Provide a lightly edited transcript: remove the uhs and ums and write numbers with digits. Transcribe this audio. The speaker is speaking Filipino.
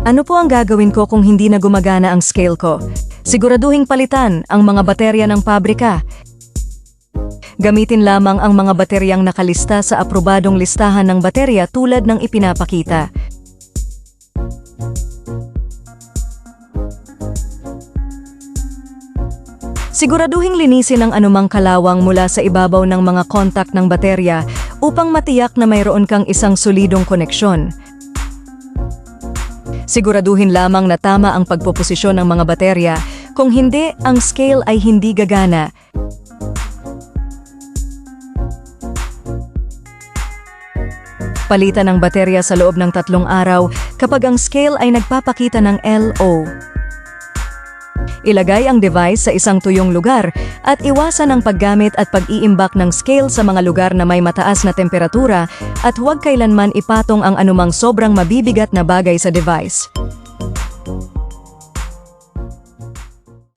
Ano po ang gagawin ko kung hindi na gumagana ang scale ko? Siguraduhing palitan ang mga baterya ng pabrika. Gamitin lamang ang mga bateryang nakalista sa aprobadong listahan ng baterya tulad ng ipinapakita. Siguraduhing linisin ang anumang kalawang mula sa ibabaw ng mga kontak ng baterya upang matiyak na mayroon kang isang solidong koneksyon. Siguraduhin lamang na tama ang pagpoposisyon ng mga baterya, kung hindi, ang scale ay hindi gagana. Palitan ang baterya sa loob ng 3 araw kapag ang scale ay nagpapakita ng LO. Ilagay ang device sa isang tuyong lugar at iwasan ang paggamit at pag-iimbak ng scale sa mga lugar na may mataas na temperatura at huwag kailanman ipatong ang anumang sobrang mabibigat na bagay sa device.